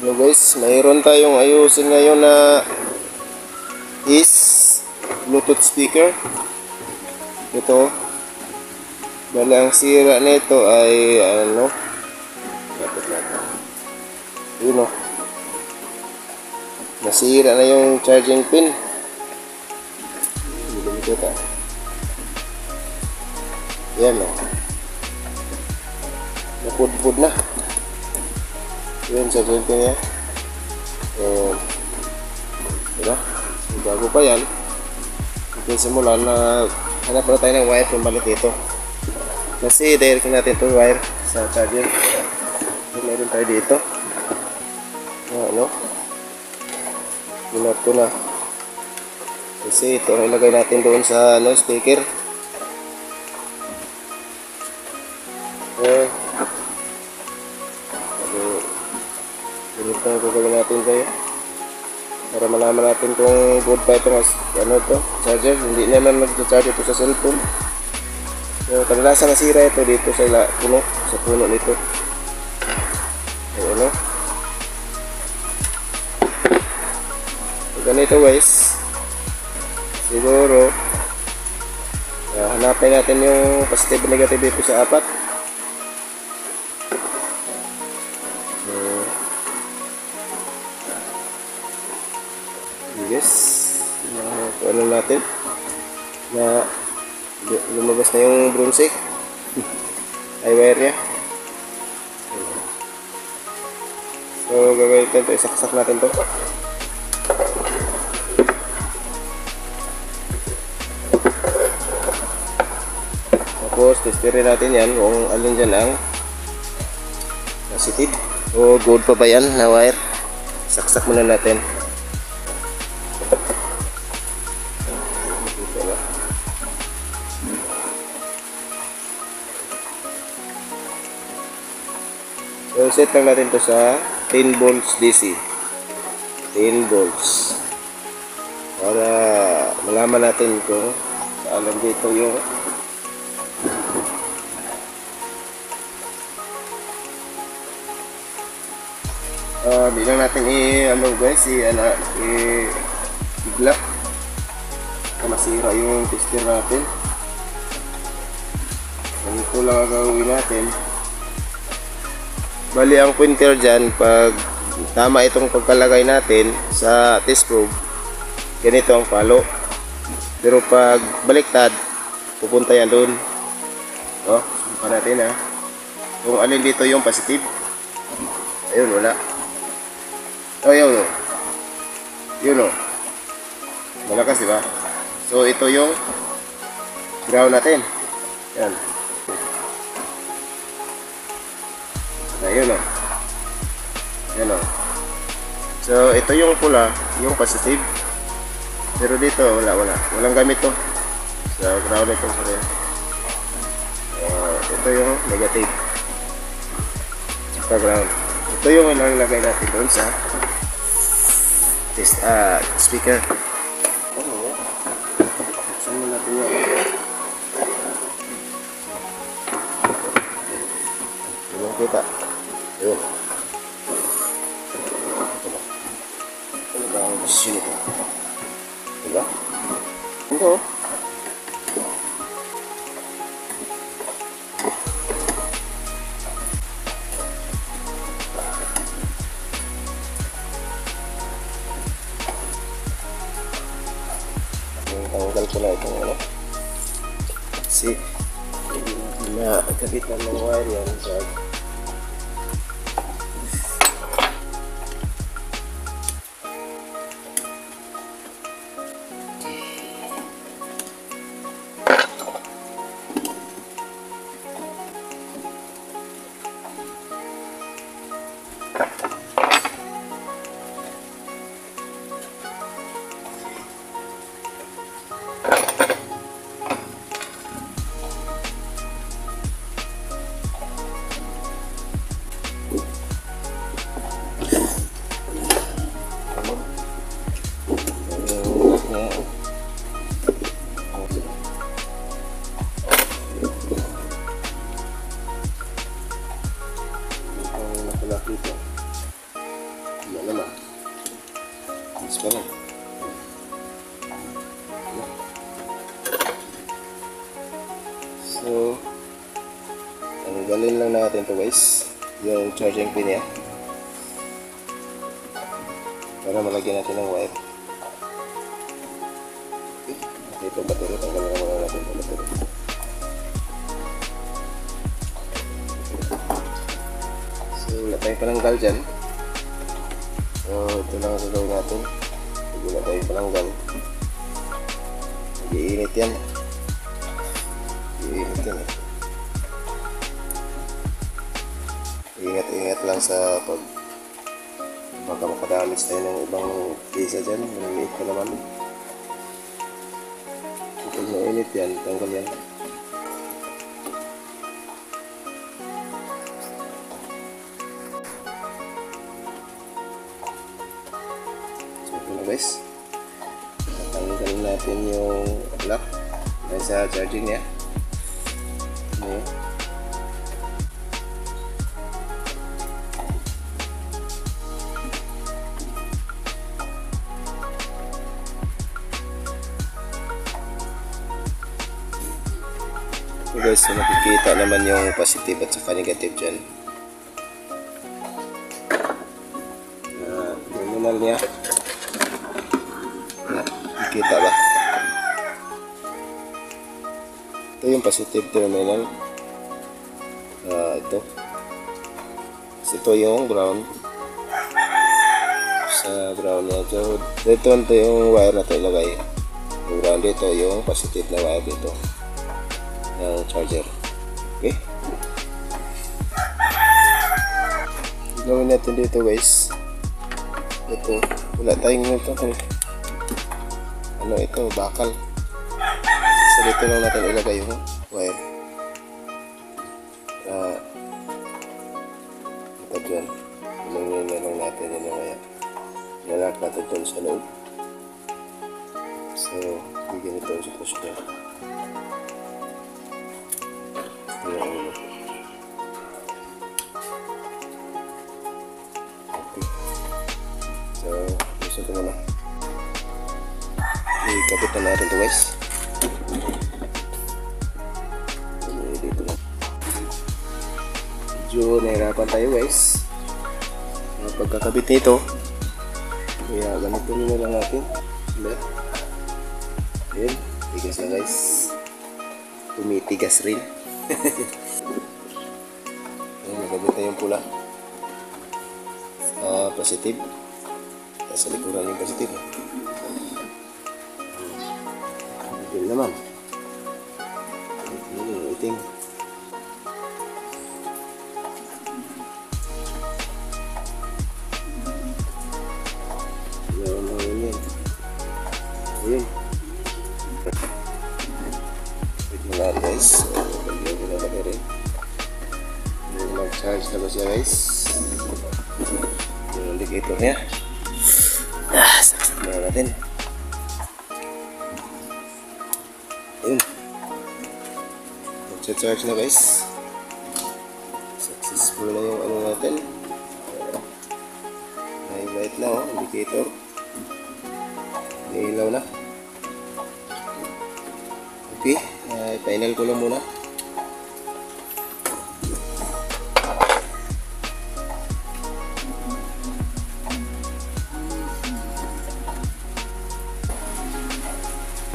So guys, mayroon tayong ayusin ngayon na is Bluetooth speaker. Ito. Bali ang sira nito ay ano? Yun o. Nasira na yung charging pin. Hindi mo kita. Yan o. Napudpud na. Yan charging pin niya. Diba? Bago pa yan. Ito simulan na hanap na tayo ng wire pambalik dito. Kasi direct natin itong wire sa charger. Meron tayo dito. Ano? Pinot ko na. Kasi ito ang ilagay natin doon sa ano, speaker. Ganito ang gagawin natin kayo. Para malaman natin kung good pa ito ano to, charger. Hindi naman mag-charge ito sa cellphone. So, kadalasan nasira ito dito sa puno nito. Ayan o. So, ganito guys. Siguro hanapin natin yung positive negative dito sa apat. Yes. Ano natin na lumabas na yung broomstick ay wire nya. So gagawin natin ito, isaksak natin to. Tapos testirin natin yan kung alin dyan ang positive o good pa ba yan na wire. Saksak muna natin. So set lang natin to sa 10 volts DC. 10 volts. Para malaman natin kung saan dito yung di lang natin ano guys, bigla masira yung tester natin. Ganito lang ang gawin natin. Bali ang pointer dyan, pag tama itong pagkalagay natin sa test probe, ganito ang palo. Pero pag baliktad, pupunta yan doon. Subukan natin ha. Kung alin dito yung positive. Ayun, wala. Yun o. Yun o. Malakas diba? So ito yung ground natin. Yan. Ayun o. Yan o. So ito yung pula, yung positive. Pero dito walang gamit to. So ground ito. Ito yung negative. Sa ground. Ito yung ilalagay natin doon sa test speaker. Buksan mo natin yan. Hindi kita. Ayun. Ano ba ang posisyon ito? Diba? Ito. Tanggal ko na itong ano. Kasi nakakabit na ng wire yan. tanggalin lang natin to guys, yung charging pin niya, para malagyan natin ng wire. Okay, ito battery, tanggalin lang muna natin ito battery. So wala tayong pananggal dyan, so ito lang ang gagawin natin. Wala tayong pananggal, nag-iinit yan, nag-iinit yan eh. Ingat-ingat lang sa pag baka makadamage tayo ng ibang pisa dyan, maliliit ka naman. Kapag mainit yan, tanggal yan. So ito na guys, tanggalin natin yung lock dahil sa charging niya. Ano yun? So guys, so nakikita naman yung positive at saka negative dyan. Terminal niya. Nakikita ba? Ito yung positive terminal. Ito. Ito yung ground. Sa ground niya. So, dito yung wire na ito ilagay. Yung ground dito, yung positive na wire dito. Ng charger. Okay, gawin natin dito guys, ito wala tayong ito ano, ito bakal, so dito lang natin ilagay yung wire. Ito dyan, ilagay na lang natin yun, kaya nalak natin dyan sa loob. So bigyan ito sa push dyan. Okay. So, gusto ko muna. Ikabit na natin ito guys. Dito na. Medyo nahirapan tayo guys. Pagkakabit nito, kaya ganito nyo lang natin. Ayan, tigas na guys. Tumitigas rin. Ayan, nagabit na yung pula. Positive. Sa likuran yung positive. Itim naman. Itim. Ayan. Ayan. Wait na guys. Mag-charge na ba siya guys? Yung indicator niya. Saksak na natin. Ayun. Mag-charge na guys. Successful na yung ano natin. May light na oh, indicator. May ilaw na. Okay, final ko lang muna.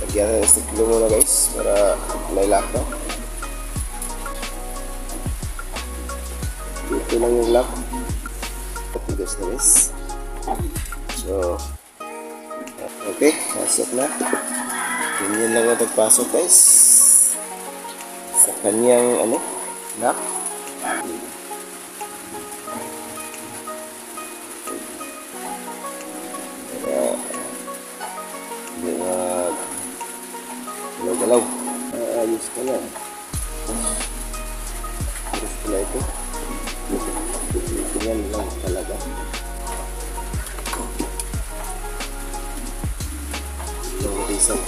Lagyan ng stick glue muna guys para may lock na. Dito lang yung lock. Patigas na guys. So, okay, pasok na. Ganyan lang ang pagpasok guys sa kanyang ano, lock. Galaw. Ayos ko na. Ayos ko na ito. Ganyan lang talaga. Yung reason.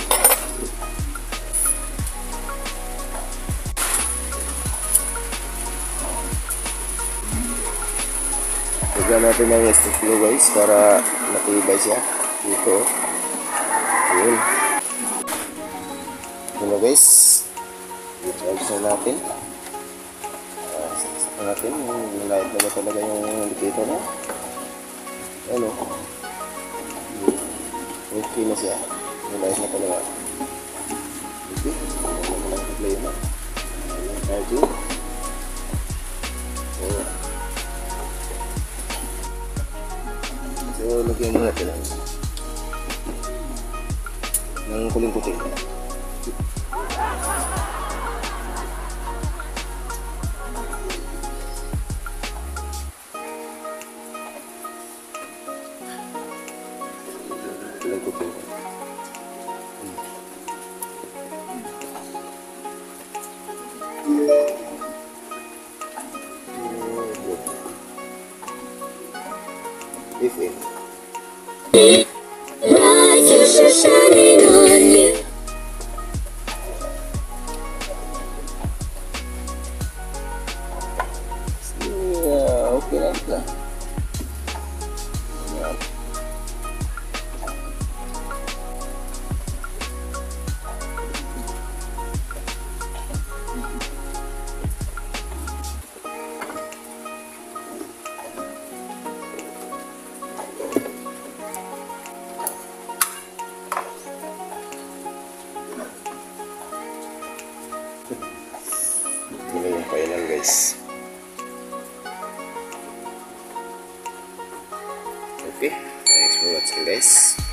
Lagyan natin ng stick glue guys para matibay siya. Dito. Ayun. Hello guys, i-charge na natin. natin, light na ba talaga yung indicator na? Ano? Okay na siya. Light na talaga. Okay. Ano na lang problema. Charging. So, lagyan mo natin ng kuling-kuting. Kuling-kuting. FM. Lights are shining on you. Yeah, okay lang ito. Ayan. Yun yung final guys. Okay, thanks for watching guys.